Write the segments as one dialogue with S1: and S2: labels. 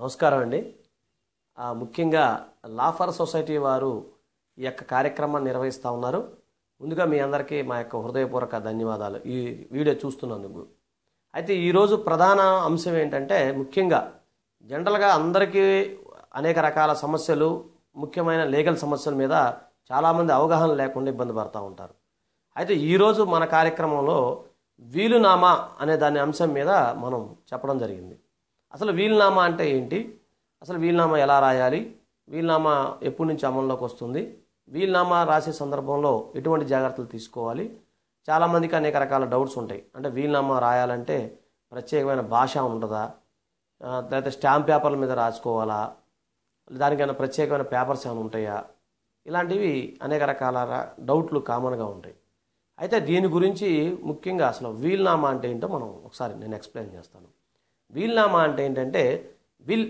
S1: నమస్కారం అండి. ముఖ్యంగా లాఫర్ సొసైటీ వారు ఈ యొక్క కార్యక్రమాన్ని నిర్వహిస్తూ ఉన్నారు. ముందుగా మీ అందరికీ మా యొక్క హృదయపూర్వక ధన్యవాదాలు ఈ వీడియో చూస్తున్నందుకు. అయితే ఈరోజు ప్రధాన అంశం ఏంటంటే, ముఖ్యంగా జనరల్గా అందరికీ అనేక రకాల సమస్యలు, ముఖ్యమైన లీగల్ సమస్యల మీద చాలామంది అవగాహన లేకుండా ఇబ్బంది పడుతూ ఉంటారు. అయితే ఈరోజు మన కార్యక్రమంలో వీలునామా అనే దాని అంశం మీద మనం చెప్పడం జరిగింది. అసలు వీలునామా అంటే ఏంటి, అసలు వీలునామా ఎలా రాయాలి, వీలునామా ఎప్పటి నుంచి అమల్లోకి వస్తుంది, వీలునామా రాసే సందర్భంలో ఎటువంటి జాగ్రత్తలు తీసుకోవాలి. చాలామందికి అనేక రకాల డౌట్స్ ఉంటాయి. అంటే వీలునామా రాయాలంటే ప్రత్యేకమైన భాష ఉంటుందా, లేకపోతే స్టాంప్ పేపర్ల మీద రాసుకోవాలా, దానికైనా ప్రత్యేకమైన పేపర్స్ ఏమైనా ఉంటాయా, ఇలాంటివి అనేక రకాల డౌట్లు కామన్గా ఉంటాయి. అయితే దీని గురించి ముఖ్యంగా అసలు వీలునామా అంటే ఏంటో మనం ఒకసారి నేను ఎక్స్ప్లెయిన్ చేస్తాను. వీలునామా అంటే ఏంటంటే, విల్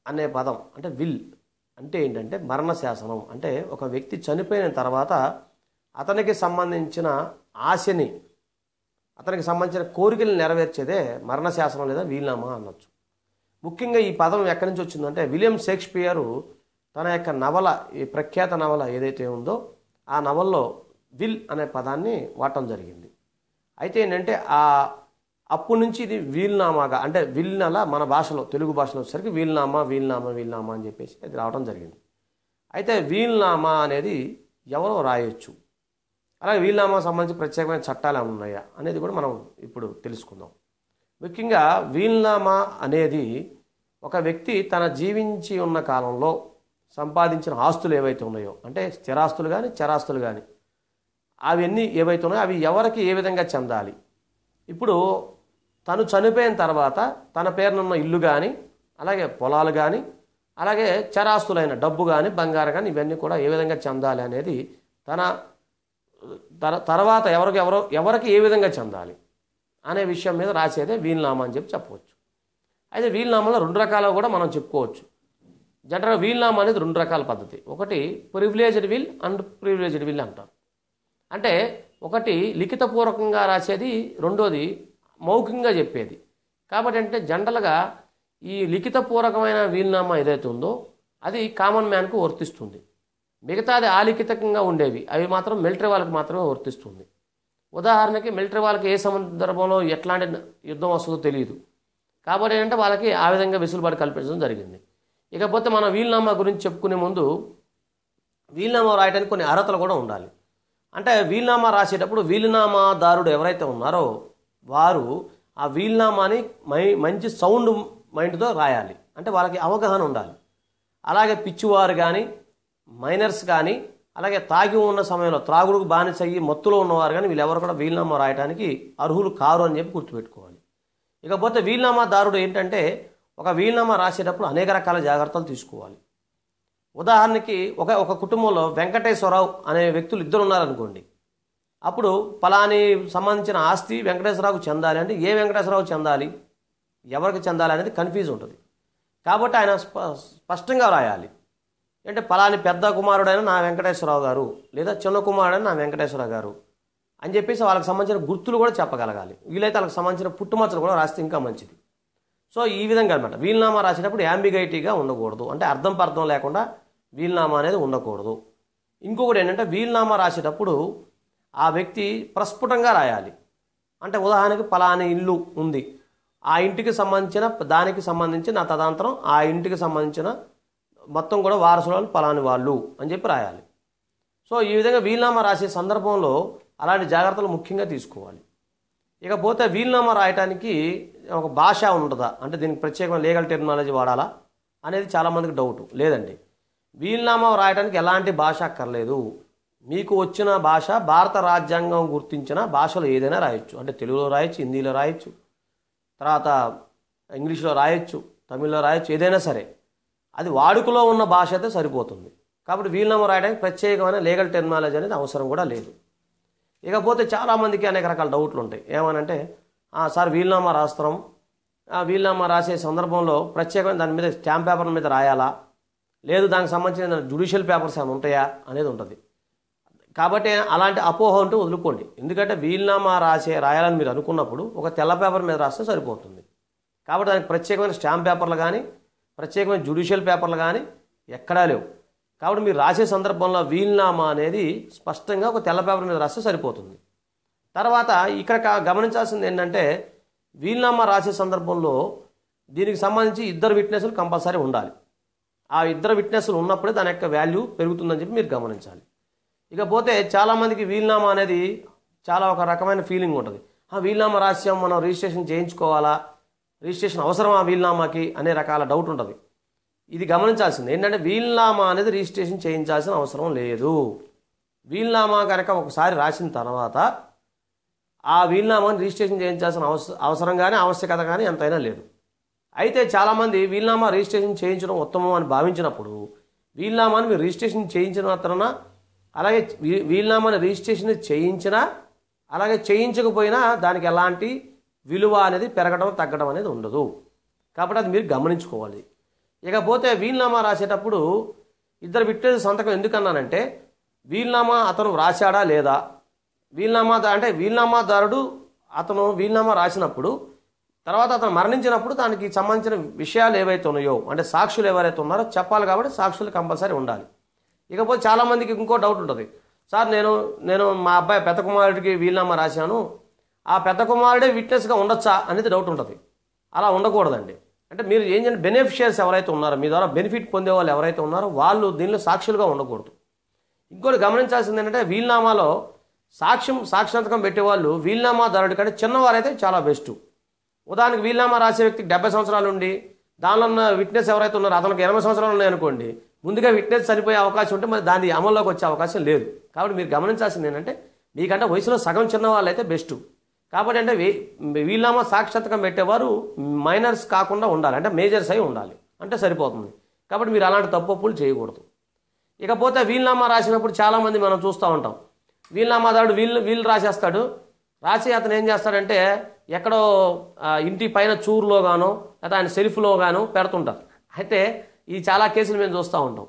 S1: అనే పదం అంటే విల్ అంటే ఏంటంటే మరణ శాసనం. అంటే ఒక వ్యక్తి చనిపోయిన తర్వాత అతనికి సంబంధించిన ఆశని, అతనికి సంబంధించిన కోరికలు నెరవేర్చేదే మరణ శాసనం లేదా వీలునామా అనొచ్చు. ముఖ్యంగా ఈ పదం ఎక్కడి నుంచి వచ్చిందంటే, విలియం షేక్స్పియరు తన యొక్క నవల, ఈ ప్రఖ్యాత నవల ఏదైతే ఉందో ఆ నవల్లో విల్ అనే పదాన్ని వాడటం జరిగింది. అయితే ఏంటంటే అప్పటి నుంచి ఇది వీలునామాగా, అంటే విల్నల మన భాషలో, తెలుగు భాషలో వచ్చేసరికి వీలునామా వీలునామా వీలునామా అని చెప్పేసి అది రావడం జరిగింది. అయితే వీలునామా అనేది ఎవరో రాయొచ్చు, అలాగే వీలునామా సంబంధించి ప్రత్యేకమైన చట్టాలు ఏమైనా ఉన్నాయా అనేది కూడా మనం ఇప్పుడు తెలుసుకుందాం. ముఖ్యంగా వీలునామా అనేది ఒక వ్యక్తి తన జీవించి ఉన్న కాలంలో సంపాదించిన ఆస్తులు ఏవైతే ఉన్నాయో, అంటే స్థిరాస్తులు కానీ చరాస్తులు కానీ, అవన్నీ ఏవైతే ఉన్నాయో అవి ఎవరికి ఏ విధంగా చెందాలి. ఇప్పుడు తను చనిపోయిన తర్వాత తన పేరునున్న ఇల్లు కానీ, అలాగే పొలాలు కానీ, అలాగే చరాస్తులైన డబ్బు కానీ, బంగారం కానీ, ఇవన్నీ కూడా ఏ విధంగా చెందాలి అనేది తన తర్వాత ఎవరికి ఏ విధంగా చెందాలి అనే విషయం మీద రాసేదే వీలునామా అని చెప్పవచ్చు. అయితే వీలునామాలో రెండు రకాలు కూడా మనం చెప్పుకోవచ్చు. జనరల్గా వీలునామా అనేది రెండు రకాల పద్ధతి. ఒకటి privileged will and privileged will అంటారు. అంటే ఒకటి లిఖితపూర్వకంగా రాసేది, రెండోది మౌఖికంగా చెప్పేది. కాబట్టి అంటే జనరల్గా ఈ లిఖితపూర్వకమైన వీలునామా ఏదైతే ఉందో అది కామన్ మ్యాన్కు వర్తిస్తుంది. మిగతాది ఆలిఖితంగా ఉండేవి అవి మాత్రం మిలిటరీ వాళ్ళకి మాత్రమే వర్తిస్తుంది. ఉదాహరణకి మిలిటరీ వాళ్ళకి ఏ సందర్భంలో ఎట్లాంటి యుద్ధం వస్తుందో తెలియదు, కాబట్టి ఏంటంటే వాళ్ళకి ఆ విధంగా వెసులుబాటు కల్పించడం జరిగింది. ఇకపోతే మనం వీలునామా గురించి చెప్పుకునే ముందు వీలునామా రాయడానికి కొన్ని అర్హతలు కూడా ఉండాలి. అంటే వీలునామా రాసేటప్పుడు వీలునామాదారుడు ఎవరైతే ఉన్నారో వారు ఆ వీలునామాని మంచి సౌండ్ మైండ్తో రాయాలి. అంటే వాళ్ళకి అవగాహన ఉండాలి. అలాగే పిచ్చివారు కానీ, మైనర్స్ కానీ, అలాగే తాగి ఉన్న సమయంలో త్రాగుడుకు బానిసయ్యి మత్తులో ఉన్నవారు కానీ, వీళ్ళెవరు కూడా వీలునామా రాయడానికి అర్హులు కారు అని చెప్పి గుర్తుపెట్టుకోవాలి. ఇకపోతే వీలునామాదారుడు ఏంటంటే, ఒక వీలునామా రాసేటప్పుడు అనేక రకాల జాగ్రత్తలు తీసుకోవాలి. ఉదాహరణకి ఒక కుటుంబంలో వెంకటేశ్వరరావు అనే వ్యక్తులు ఇద్దరు ఉన్నారనుకోండి. అప్పుడు ఫలాని సంబంధించిన ఆస్తి వెంకటేశ్వరరావుకు చెందాలి అంటే ఏ వెంకటేశ్వరరావు చెందాలి, ఎవరికి చెందాలి అనేది కన్ఫ్యూజ్ ఉంటుంది. కాబట్టి ఆయన స్పష్టంగా రాయాలి. అంటే ఫలాని పెద్ద కుమారుడైన నా వెంకటేశ్వరరావు గారు, లేదా చిన్న కుమారుడైన నా వెంకటేశ్వరరావు గారు అని చెప్పేసి వాళ్ళకి సంబంధించిన గుర్తులు కూడా చెప్పగలగాలి. వీలైతే వాళ్ళకి సంబంధించిన పుట్టుమచ్చలు కూడా రాస్తే ఇంకా మంచిది. సో ఈ విధంగా అనమాట. వీలునామా రాసేటప్పుడు యాంబిగైటీగా ఉండకూడదు, అంటే అర్థం పర్థం లేకుండా వీలునామా అనేది ఉండకూడదు. ఇంకొకటి ఏంటంటే, వీలునామా రాసేటప్పుడు ఆ వ్యక్తి ప్రస్ఫుటంగా రాయాలి. అంటే ఉదాహరణకి ఫలాని ఇల్లు ఉంది, ఆ ఇంటికి సంబంధించిన దానికి సంబంధించి నా తదనంతరం ఆ ఇంటికి సంబంధించిన మొత్తం కూడా వారసులు ఫలాని వాళ్ళు అని చెప్పి రాయాలి. సో ఈ విధంగా వీలునామా రాసే సందర్భంలో అలాంటి జాగ్రత్తలు ముఖ్యంగా తీసుకోవాలి. ఇకపోతే వీలునామా రాయటానికి ఒక భాష ఉంటుందా, అంటే దీనికి ప్రత్యేకమైన లీగల్ టెర్మినాలజీ వాడాలా అనేది చాలామందికి డౌట్. లేదండి, వీలునామా రాయడానికి ఎలాంటి భాష అక్కర్లేదు. మీకు వచ్చిన భాష, భారత రాజ్యాంగం గుర్తించిన భాషలో ఏదైనా రాయొచ్చు. అంటే తెలుగులో రాయొచ్చు, హిందీలో రాయొచ్చు, తర్వాత ఇంగ్లీష్లో రాయొచ్చు, తమిళ్లో రాయొచ్చు, ఏదైనా సరే అది వాడుకలో ఉన్న భాష అయితే సరిపోతుంది. కాబట్టి వీలునామా రాయడానికి ప్రత్యేకమైన లీగల్ టెర్మినాలజీ అనేది అవసరం కూడా లేదు. ఇకపోతే చాలామందికి అనేక రకాల డౌట్లు ఉంటాయి. ఏమనంటే, సార్ వీలునామా రాస్తున్నాం, వీలునామా రాసే సందర్భంలో ప్రత్యేకమైన దాని మీద స్టాంప్ పేపర్ల మీద రాయాలా, లేదు దానికి సంబంధించిన జ్యుడిషియల్ పేపర్స్ ఏమైనా ఉంటాయా అనేది ఉంటుంది. కాబట్టి అలాంటి అపోహ ఉంటే వదులుకోండి. ఎందుకంటే వీలునామా రాయాలని మీరు అనుకున్నప్పుడు ఒక తెల్ల పేపర్ మీద రాస్తే సరిపోతుంది. కాబట్టి దానికి ప్రత్యేకమైన స్టాంప్ పేపర్లు కానీ, ప్రత్యేకమైన జ్యుడిషియల్ పేపర్లు కానీ ఎక్కడా లేవు. కాబట్టి మీరు రాసే సందర్భంలో వీలునామా అనేది స్పష్టంగా ఒక తెల్ల పేపర్ మీద రాస్తే సరిపోతుంది. తర్వాత ఇక్కడ గమనించాల్సింది ఏంటంటే వీలునామా రాసే సందర్భంలో దీనికి సంబంధించి ఇద్దరు విట్నెస్లు కంపల్సరీ ఉండాలి. ఆ ఇద్దరు విట్నెస్లు ఉన్నప్పుడే దాని యొక్క వాల్యూ పెరుగుతుందని చెప్పి మీరు గమనించాలి. ఇకపోతే చాలామందికి వీలునామా అనేది చాలా ఒక రకమైన ఫీలింగ్ ఉంటుంది. వీలునామా రాసాం, మనం రిజిస్ట్రేషన్ చేయించుకోవాలా, రిజిస్ట్రేషన్ అవసరమా వీలునామాకి అనే రకాల డౌట్ ఉంటుంది. ఇది గమనించాల్సింది ఏంటంటే వీలునామా అనేది రిజిస్ట్రేషన్ చేయించాల్సిన అవసరం లేదు. వీలునామా కనుక ఒకసారి రాసిన తర్వాత ఆ వీలునామాని రిజిస్ట్రేషన్ చేయించాల్సిన అవసరం కానీ ఆవశ్యకత కానీ ఎంతైనా లేదు. అయితే చాలామంది వీలునామా రిజిస్ట్రేషన్ చేయించడం ఉత్తమం అని భావించినప్పుడు వీలునామాని మీరు రిజిస్ట్రేషన్ చేయించిన మాత్రాన, అలాగే వీలునామాని రిజిస్ట్రేషన్ చేయించినా అలాగే చేయించకపోయినా దానికి ఎలాంటి విలువ అనేది పెరగడం తగ్గడం అనేది ఉండదు. కాబట్టి అది మీరు గమనించుకోవాలి. ఇకపోతే వీలునామా రాసేటప్పుడు ఇద్దరు విట్నెస్ సంతకం ఎందుకన్నానంటే వీలునామా అతను రాశాడా లేదా, వీలునామాదారుడు అతను వీలునామా రాసినప్పుడు తర్వాత అతను మరణించినప్పుడు దానికి సంబంధించిన విషయాలు ఏవైతే ఉన్నాయో, అంటే సాక్షులు ఎవరైతే ఉన్నారో చెప్పాలి. కాబట్టి సాక్షులు కంపల్సరీ ఉండాలి. ఇకపోతే చాలామందికి ఇంకో డౌట్ ఉంటుంది, సార్ నేను మా అబ్బాయి పెద్ద కుమారుడికి వీలునామా రాశాను, ఆ పెద్ద కుమారుడే విట్నెస్గా ఉండొచ్చా అనేది డౌట్ ఉంటుంది. అలా ఉండకూడదండి. అంటే మీరు ఏం చేయండి, బెనిఫిషియర్స్ ఎవరైతే ఉన్నారో, మీ ద్వారా బెనిఫిట్ పొందే వాళ్ళు ఎవరైతే ఉన్నారో వాళ్ళు దీనిలో సాక్షులుగా ఉండకూడదు. ఇంకోటి గమనించాల్సింది ఏంటంటే వీలునామాలో సాక్షాంతకం పెట్టేవాళ్ళు వీలునామాదారుడి కంటే చిన్నవారైతే చాలా బెస్ట్. ఉదాహరణకి వీలునామా రాసే వ్యక్తికి 70 సంవత్సరాలు ఉండి దానిలో ఉన్న విట్నెస్ ఎవరైతే ఉన్నారో అతనికి 80 సంవత్సరాలు ఉన్నాయనుకోండి, ముందుగా విట్నెస్ చనిపోయే అవకాశం ఉంటే మరి దాని అమల్లోకి వచ్చే అవకాశం లేదు. కాబట్టి మీరు గమనించాల్సింది ఏంటంటే మీకంటే వయసులో సగం చిన్న వాళ్ళు అయితే బెస్ట్. కాబట్టి అంటే వీలునామా సాక్షాత్కం పెట్టేవారు మైనర్స్ కాకుండా ఉండాలి, అంటే మేజర్స్ అయి ఉండాలి, అంటే సరిపోతుంది. కాబట్టి మీరు అలాంటి తప్పులు చేయకూడదు. ఇకపోతే వీలునామా రాసినప్పుడు చాలామంది మనం చూస్తూ ఉంటాం, వీలునామాదారుడు వీలు రాసేస్తాడు. రాసి అతను ఏం చేస్తాడంటే ఎక్కడో ఇంటి పైన చూరులో గానో లేదా ఆయన సెల్ఫ్లో గానో పెడుతుంటారు. అయితే ఈ చాలా కేసులు మేము చూస్తూ ఉంటాం.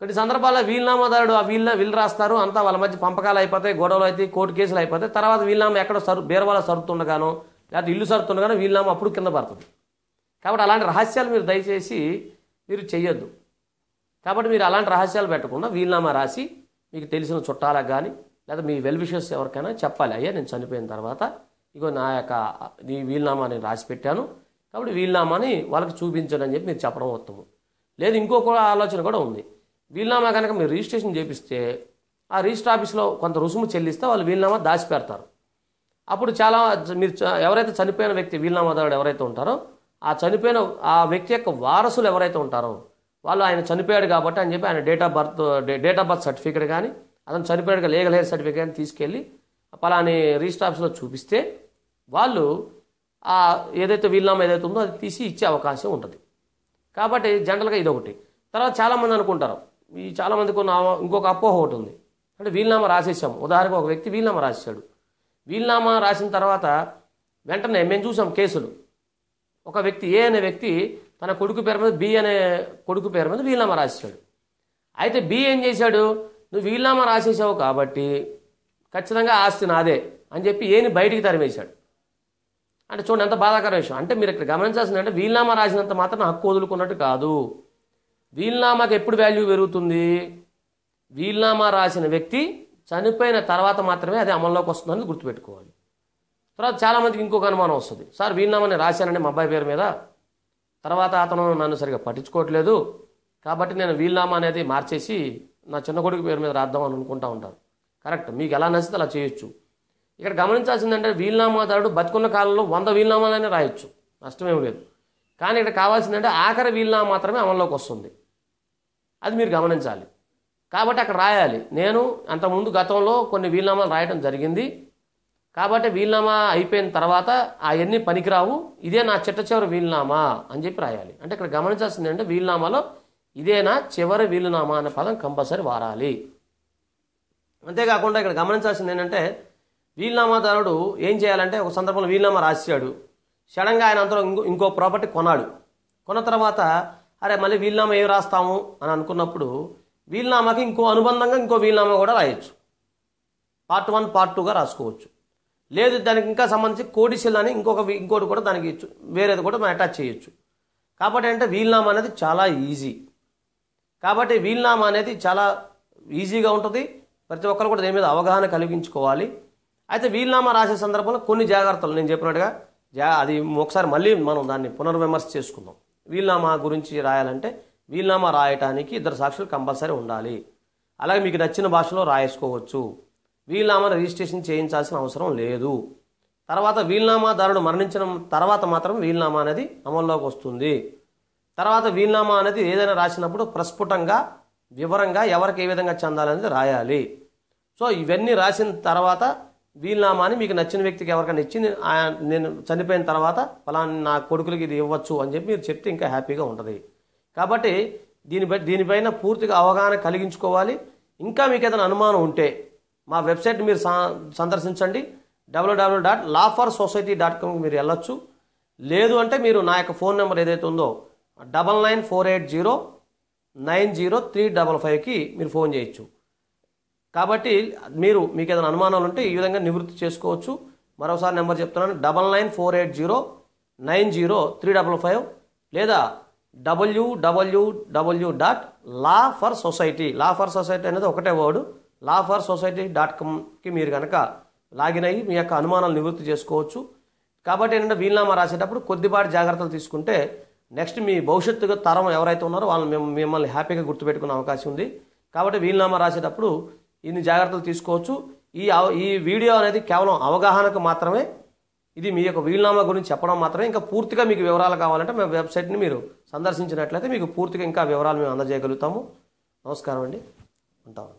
S1: కొన్ని సందర్భాల్లో వీలునామాదారుడు ఆ వీలు రాస్తారు, అంతా వాళ్ళ మధ్య పంపకాలు అయిపోతాయి, గొడవలు అయితే, కోర్టు కేసులు అయిపోతాయి. తర్వాత వీలునామా ఎక్కడో బీరవాళ్ళ సరుతుండగానో లేకపోతే ఇల్లు సరుతుండగానో వీలునామా అప్పుడు కింద పడుతుంది. కాబట్టి అలాంటి రహస్యాలు మీరు దయచేసి మీరు చెయ్యొద్దు. కాబట్టి మీరు అలాంటి రహస్యాలు పెట్టకుండా వీలునామా రాసి మీకు తెలిసిన చుట్టాలకు కానీ లేదా మీ వెల్ విషర్స్ ఎవరికైనా చెప్పాలి, అయ్యా నేను చనిపోయిన తర్వాత ఇగో నా యొక్క ఈ వీలునామా నేను రాసి పెట్టాను, కాబట్టి వీలునామాని వాళ్ళకి చూపించండి అని చెప్పి మీరు చెప్పడం ఉత్తమం. లేదు ఇంకొక ఆలోచన కూడా ఉంది, వీలునామా కనుక మీరు రిజిస్ట్రేషన్ చేపిస్తే ఆ రిజిస్టర్ ఆఫీస్లో కొంత రుసుము చెల్లిస్తే వాళ్ళు వీలునామా దాచిపెడతారు. అప్పుడు చాలా మీరు ఎవరైతే చనిపోయిన వ్యక్తి వీలునామాదారుడు ఎవరైతే ఉంటారో ఆ చనిపోయిన ఆ వ్యక్తి యొక్క వారసులు ఎవరైతే ఉంటారో వాళ్ళు ఆయన చనిపోయాడు కాబట్టి అని చెప్పి ఆయన డేట్ ఆఫ్ బర్త్ సర్టిఫికేట్ కానీ అతను చనిపోయాడుగా లీగల్ హెయిర్ సర్టిఫికేట్ కానీ తీసుకెళ్ళి పలాని రిజిస్టర్ ఆఫీస్లో చూపిస్తే వాళ్ళు ఏదైతే వీలునామా ఏదైతే ఉందో అది తీసి ఇచ్చే అవకాశం ఉంటుంది. కాబట్టి జనరల్గా ఇదొకటి. తర్వాత చాలామంది అనుకుంటారు, ఈ చాలామందికి ఉన్న ఇంకొక అపోహ ఒకటి ఉంది, అంటే వీలునామా రాసేసాము. ఉదాహరణకు ఒక వ్యక్తి వీలునామా రాసేసాడు, వీలునామా రాసిన తర్వాత వెంటనే మేము చూసాం కేసులు, ఒక వ్యక్తి ఏ అనే వ్యక్తి తన కొడుకు పేరు మీద బి అనే కొడుకు పేరు మీద వీలునామా రాసేసాడు. అయితే బి ఏం చేశాడు, నువ్వు వీలునామా రాసేసావు కాబట్టి ఖచ్చితంగా ఆస్తి నాదే అని చెప్పి ఏని బయటికి తరిమేశాడు. అంటే చూడండి ఎంత బాధాకర విషయం. అంటే మీరు ఇక్కడ గమనించాల్సింది అంటే వీలునామా రాసినంత మాత్రం హక్కు వదులుకున్నట్టు కాదు. వీలునామాకి ఎప్పుడు వాల్యూ పెరుగుతుంది, వీలునామా రాసిన వ్యక్తి చనిపోయిన తర్వాత మాత్రమే అది అమల్లోకి వస్తుందని గుర్తుపెట్టుకోవాలి. తర్వాత చాలామందికి ఇంకొక అనుమానం వస్తుంది, సార్ వీలునామాని రాశానండి మా అబ్బాయి పేరు మీద, తర్వాత అతను నన్ను సరిగా పట్టించుకోవట్లేదు కాబట్టి నేను వీలునామా అనేది మార్చేసి నా చిన్న కొడుకు పేరు మీద రాద్దామని అనుకుంటా ఉంటారు. కరెక్ట్, మీకు ఎలా నచ్చితే అలా చేయొచ్చు. ఇక్కడ గమనించాల్సిందంటే వీలునామాదారుడు బతుకున్న కాలంలో 100 వీలునామాలనే రాయొచ్చు, నష్టమేమి లేదు. కానీ ఇక్కడ కావాల్సిందంటే ఆఖరి వీలునామా మాత్రమే అమల్లోకి వస్తుంది, అది మీరు గమనించాలి. కాబట్టి అక్కడ రాయాలి, నేను అంతకుముందు గతంలో కొన్ని వీలునామాలు రాయడం జరిగింది కాబట్టి వీలునామా అయిపోయిన తర్వాత అవన్నీ పనికిరావు, ఇదే నా చిట్ట వీలునామా అని చెప్పి రాయాలి. అంటే ఇక్కడ గమనించాల్సింది అంటే వీలునామాలో ఇదే నా చివరి వీలునామా అనే పదం కంపల్సరీ వాడాలి. అంతేకాకుండా ఇక్కడ గమనించాల్సింది ఏంటంటే వీలునామాదారుడు ఏం చేయాలంటే ఒక సందర్భంలో వీలునామా రాశాడు, సడన్గా ఆయన అంతలో ఇంకో ప్రాపర్టీ కొన్నాడు. కొన్న తర్వాత అరే మళ్ళీ వీలునామా ఏం రాస్తాము అని అనుకున్నప్పుడు వీలునామాకి ఇంకో అనుబంధంగా ఇంకో వీలునామా కూడా రాయొచ్చు, పార్ట్ 1 పార్ట్ 2గా రాసుకోవచ్చు. లేదు దానికి ఇంకా సంబంధించి కోడిసిల్ అని ఇంకోటి కూడా దానికి వేరేది కూడా మనం అటాచ్ చేయొచ్చు. కాబట్టి అంటే వీలునామా అనేది చాలా ఈజీ. కాబట్టి వీలునామా అనేది చాలా ఈజీగా ఉంటుంది. ప్రతి ఒక్కరు కూడా దీని మీద అవగాహన కలిగించుకోవాలి. అయితే వీలునామా రాసే సందర్భంలో కొన్ని జాగ్రత్తలు నేను చెప్పినట్టుగా అది ఒకసారి మళ్ళీ మనం దాన్ని పునర్విమర్శ చేసుకుందాం. వీలునామా గురించి రాయాలంటే వీలునామా రాయటానికి 2 సాక్షులు కంపల్సరీ ఉండాలి. అలాగే మీకు నచ్చిన భాషలో రాయేసుకోవచ్చు. వీలునామాను రిజిస్ట్రేషన్ చేయించాల్సిన అవసరం లేదు. తర్వాత వీలునామాదారుడు మరణించిన తర్వాత మాత్రం వీలునామా అనేది అమల్లోకి వస్తుంది. తర్వాత వీలునామా అనేది ఏదైనా రాసినప్పుడు ప్రస్ఫుటంగా వివరంగా ఎవరికి ఏ విధంగా చెందాలనేది రాయాలి. సో ఇవన్నీ రాసిన తర్వాత వీలునామాని మీకు నచ్చిన వ్యక్తికి ఎవరికైనా ఇచ్చి నేను చనిపోయిన తర్వాత ఫలానా నా కొడుకులకి ఇది ఇవ్వచ్చు అని చెప్పి మీరు చెప్తే ఇంకా హ్యాపీగా ఉంటుంది. కాబట్టి దీనిపైన పూర్తిగా అవగాహన కలిగించుకోవాలి. ఇంకా మీకు ఏదైనా అనుమానం ఉంటే మా వెబ్సైట్ మీరు సందర్శించండి. www.lawforsociety.com మీరు వెళ్ళొచ్చు. లేదు అంటే మీరు నా యొక్క ఫోన్ నెంబర్ ఏదైతే ఉందో 9948090355కి మీరు ఫోన్ చేయొచ్చు. కాబట్టి మీకు ఏదైనా అనుమానాలు ఉంటే ఈ విధంగా నివృత్తి చేసుకోవచ్చు. మరోసారి నెంబర్ చెప్తున్నాను, 9948090355 లేదా www.lawforsociety. లా ఫర్ సొసైటీ అనేది ఒకటే వర్డ్. lawforsociety.comకి మీరు కనుక లాగిన్ అయ్యి మీ యొక్క అనుమానాలు నివృత్తి చేసుకోవచ్చు. కాబట్టి ఏంటంటే వీలునామా రాసేటప్పుడు కొద్దిపాటి జాగ్రత్తలు తీసుకుంటే నెక్స్ట్ మీ భవిష్యత్తు తరం ఎవరైతే ఉన్నారో వాళ్ళని మిమ్మల్ని హ్యాపీగా గుర్తుపెట్టుకునే అవకాశం ఉంది. కాబట్టి వీలునామా రాసేటప్పుడు ఇన్ని జాగ్రత్తలు తీసుకోవచ్చు. ఈ వీడియో అనేది కేవలం అవగాహనకు మాత్రమే. ఇది మీ యొక్క వీలునామా గురించి చెప్పడం మాత్రమే. ఇంకా పూర్తిగా మీకు వివరాలు కావాలంటే మా వెబ్సైట్ని మీరు సందర్శించినట్లయితే మీకు పూర్తిగా ఇంకా వివరాలు మేము అందజేయగలుగుతాము. నమస్కారం అండి, ఉంటాము.